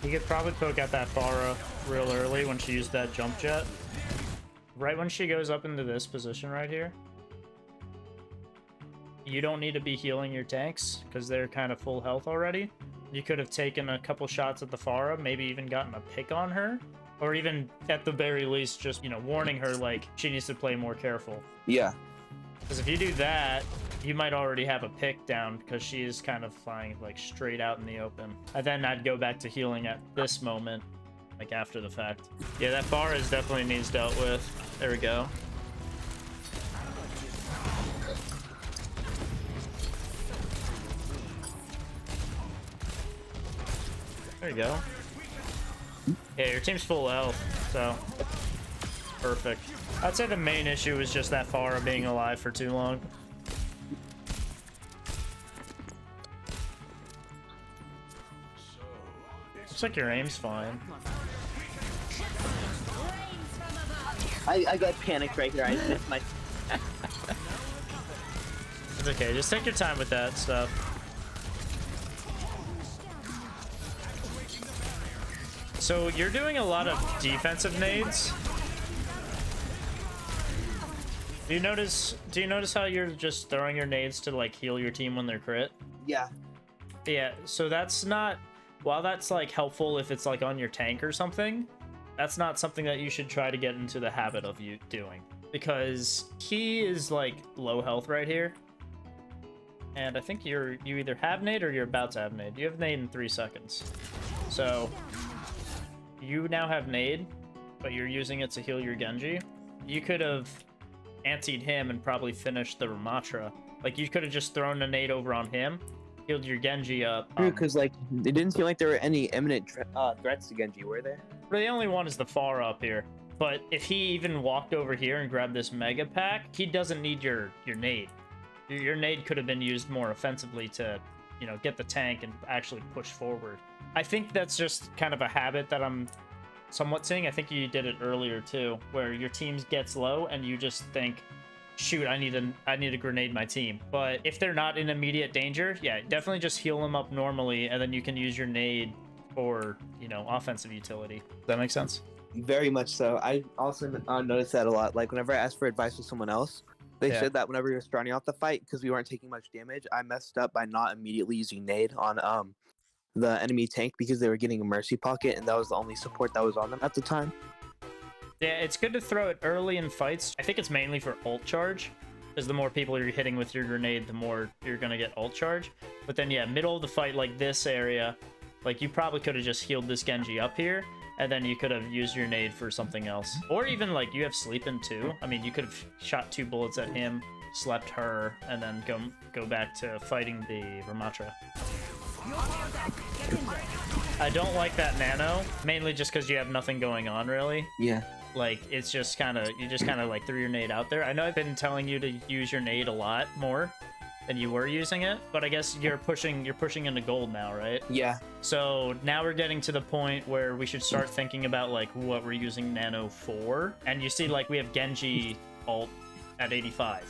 You could probably poke out that Pharah real early when she used that jump jet. Right when she goes up into this position right here. You don't need to be healing your tanks because they're kind of full health already. You could have taken a couple shots at the Pharah, maybe even gotten a pick on her. Or even, at the very least, just, you know, warning her, like, she needs to play more careful. Yeah. Because if you do that, you might already have a pick down because she is kind of flying, like, straight out in the open. And then I'd go back to healing at this moment, like, after the fact. Yeah, that Pharah is definitely needs dealt with. There we go. There you go. Yeah, your team's full health, so perfect. I'd say the main issue was just that Pharah being alive for too long. Looks like your aim's fine. I got panicked right here. I missed my... It's okay, just take your time with that stuff. So you're doing a lot of defensive nades. Do you notice how you're just throwing your nades to like heal your team when they're crit? Yeah. Yeah, so that's not, while that's like helpful if it's like on your tank or something, that's not something that you should try to get into the habit of you doing, because he is like low health right here. And I think you either have nade or you're about to have nade. You have nade in 3 seconds. So you now have nade, but you're using it to heal your Genji. You could have antied him and probably finished the Ramatra. Like, you could have just thrown a nade over on him, healed your Genji up. Because, like, it didn't seem like there were any imminent threats to Genji, were there? The only one is the Pharah up here. But if he even walked over here and grabbed this Mega Pack, he doesn't need your nade. Your nade could have been used more offensively to, you know, get the tank and actually push forward. I think that's just kind of a habit that I'm somewhat seeing. I think you did it earlier too, where your team gets low and you just think, shoot, I need to grenade my team. But if they're not in immediate danger, yeah, definitely just heal them up normally, and then you can use your nade for, you know, offensive utility. Does that make sense? Very much so. I also noticed that a lot. Like, whenever I asked for advice with someone else, they said that whenever we were starting off the fight, because we weren't taking much damage, I messed up by not immediately using nade on the enemy tank because they were getting a mercy pocket, and that was the only support that was on them at the time. Yeah, it's good to throw it early in fights. I think it's mainly for ult charge, because the more people you're hitting with your grenade, the more you're going to get ult charge. But then, yeah, middle of the fight, like this area, like you probably could have just healed this Genji up here, and then you could have used your nade for something else. Or even, like, you have sleep in too. I mean, you could have shot 2 bullets at him, slept her, and then go back to fighting the Ramatra. I don't like that nano, mainly just because you have nothing going on, really. Yeah. Like, it's just kind of, you just kind of, like, threw your nade out there. I know I've been telling you to use your nade a lot more than you were using it, but I guess you're pushing into gold now, right? Yeah. So now we're getting to the point where we should start thinking about, like, what we're using nano for. And you see, like, we have Genji ult at 85.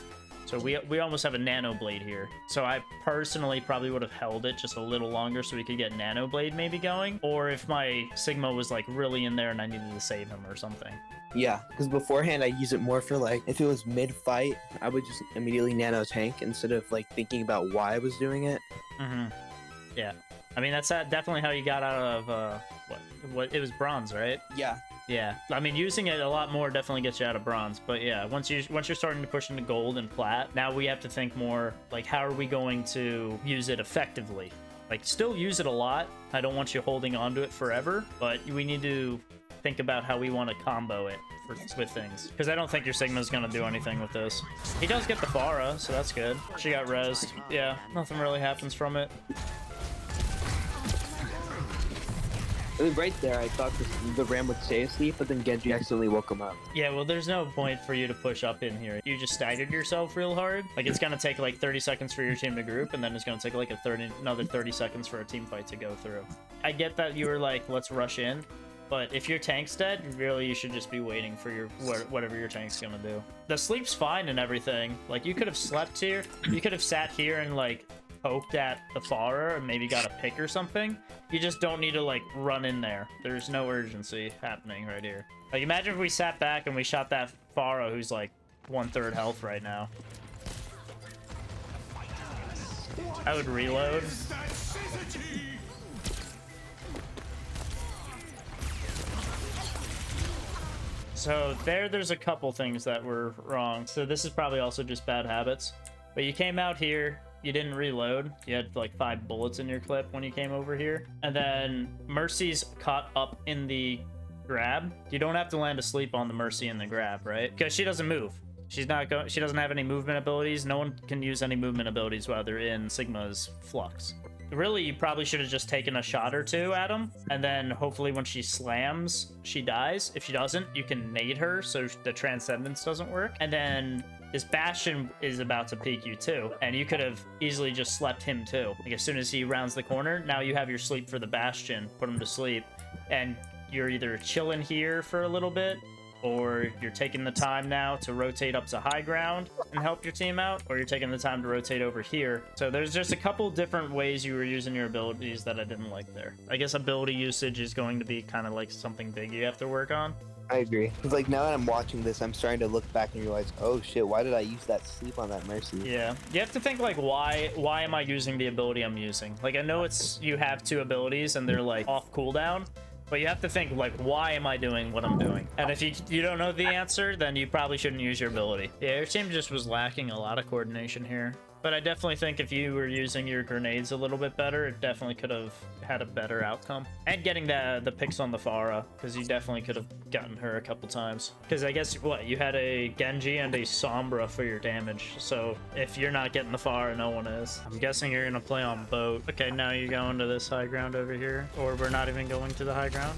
So we almost have a nano blade here. So I personally probably would have held it just a little longer so we could get nano blade maybe going. Or if my Sigma was like really in there and I needed to save him or something. Yeah, because beforehand I use it more for like, if it was mid-fight, I would just immediately nano tank instead of like thinking about why I was doing it. Mm-hmm. Yeah. I mean, that's definitely how you got out of, what it was bronze, right? Yeah. Yeah, I mean, using it a lot more definitely gets you out of bronze, but yeah, once you're starting to push into gold and plat, now we have to think more like, how are we going to use it effectively? Like, still use it a lot. I don't want you holding on to it forever, but we need to think about how we want to combo it with things, because I don't think your Sigma's gonna do anything with this. He does get the Pharah, so that's good. She got rezzed. Yeah, nothing really happens from it. Right there, I thought the Ram would stay asleep, but then Genji accidentally woke him up. Yeah, well, there's no point for you to push up in here. You just staggered yourself real hard. Like, it's gonna take like 30 seconds for your team to group, and then it's gonna take like another 30 seconds for a team fight to go through. I get that you were like, let's rush in, but if your tank's dead, really you should just be waiting for your whatever your tank's gonna do. The sleep's fine and everything. Like, you could have slept here. You could have sat here and like poked at the Pharah or maybe got a pick or something, you just don't need to like run in there. There's no urgency happening right here. Like imagine if we sat back and we shot that Pharah who's like 1/3 health right now. I would reload. So there's a couple things that were wrong. So this is probably also just bad habits. But you came out here, you didn't reload. You had like 5 bullets in your clip when you came over here. And then Mercy's caught up in the grab. You don't have to land asleep on the Mercy in the grab, right? Because she doesn't move. She's not going. She doesn't have any movement abilities. No one can use any movement abilities while they're in Sigma's flux. Really, you probably should have just taken a shot or two at him, and then hopefully when she slams, she dies. If she doesn't, you can nade her so the transcendence doesn't work. And then this Bastion is about to peek you too, and you could have easily just slept him too. Like as soon as he rounds the corner, now you have your sleep for the Bastion, put him to sleep, and you're either chilling here for a little bit, or you're taking the time now to rotate up to high ground and help your team out, or you're taking the time to rotate over here. So there's just a couple different ways you were using your abilities that I didn't like there. I guess ability usage is going to be kind of like something big you have to work on. I agree. Because like now that I'm watching this, I'm starting to look back and realize, oh shit, why did I use that sleep on that Mercy? Yeah, you have to think like, why am I using the ability I'm using? Like I know it's, you have 2 abilities and they're like off cooldown, but you have to think like, why am I doing what I'm doing? And if you don't know the answer, then you probably shouldn't use your ability. Yeah, your team just was lacking a lot of coordination here. But I definitely think if you were using your grenades a little bit better, it definitely could have had a better outcome. And getting the picks on the Pharah, because you definitely could have gotten her a couple times. Because I guess, what, you had a Genji and a Sombra for your damage. So if you're not getting the Pharah, no one is. I'm guessing you're going to play on boat. Okay, now you go into this high ground over here. Or we're not even going to the high ground?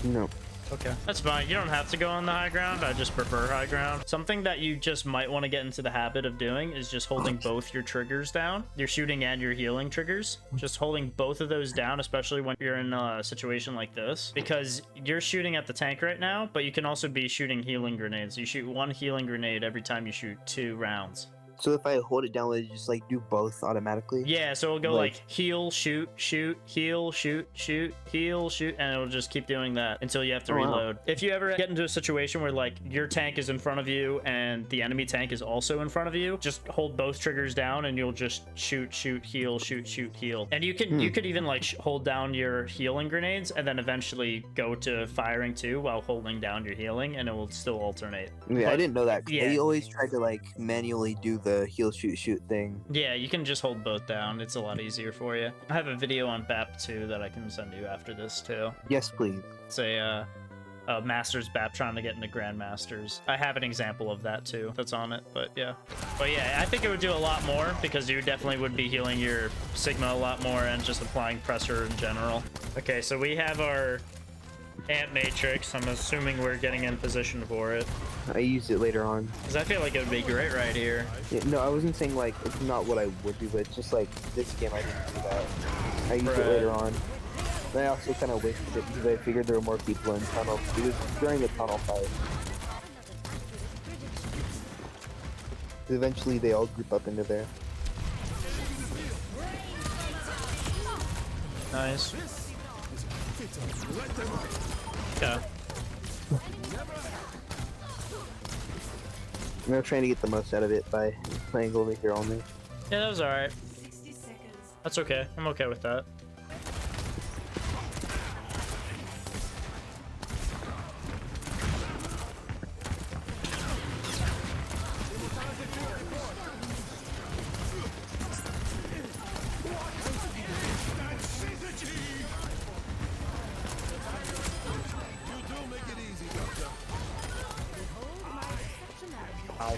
No. Okay, that's fine. You don't have to go on the high ground. I just prefer high ground. Something that you just might want to get into the habit of doing is just holding both your triggers down. Your shooting and your healing triggers. Just holding both of those down, especially when you're in a situation like this. Because you're shooting at the tank right now, but you can also be shooting healing grenades. You shoot 1 healing grenade every time you shoot 2 rounds. So if I hold it down, will it just like do both automatically? Yeah, so it'll go like heal, shoot, shoot, heal, shoot, shoot, heal, shoot, and it'll just keep doing that until you have to reload. Wow. If you ever get into a situation where like your tank is in front of you and the enemy tank is also in front of you, just hold both triggers down and you'll just shoot, shoot, heal, shoot, shoot, heal. And you can you could even like hold down your healing grenades and then eventually go to firing too while holding down your healing, and it will still alternate. Yeah, but I didn't know that. Yeah. They always tried to like manually do the heal, shoot, shoot thing. Yeah, you can just hold both down. It's a lot easier for you. I have a video on BAP too that I can send you after this too. Yes, please. It's a Masters BAP trying to get into Grandmasters. I have an example of that too that's on it, but yeah. But yeah, I think it would do a lot more because you definitely would be healing your Sigma a lot more and just applying pressure in general. Okay, so we have our Ant Matrix. I'm assuming we're getting in position for it. I used it later on. Because I feel like it would be great right here. Yeah, no, I wasn't saying like it's not what I would do, but it's just like this game I didn't do that. I used it later on. And I also kind of wasted it because I figured there were more people in tunnel. It was during the tunnel fight. Eventually they all group up into there. Nice. Yeah. I'm trying to get the most out of it by playing over here only. Yeah, that was alright. That's okay. I'm okay with that. Ow.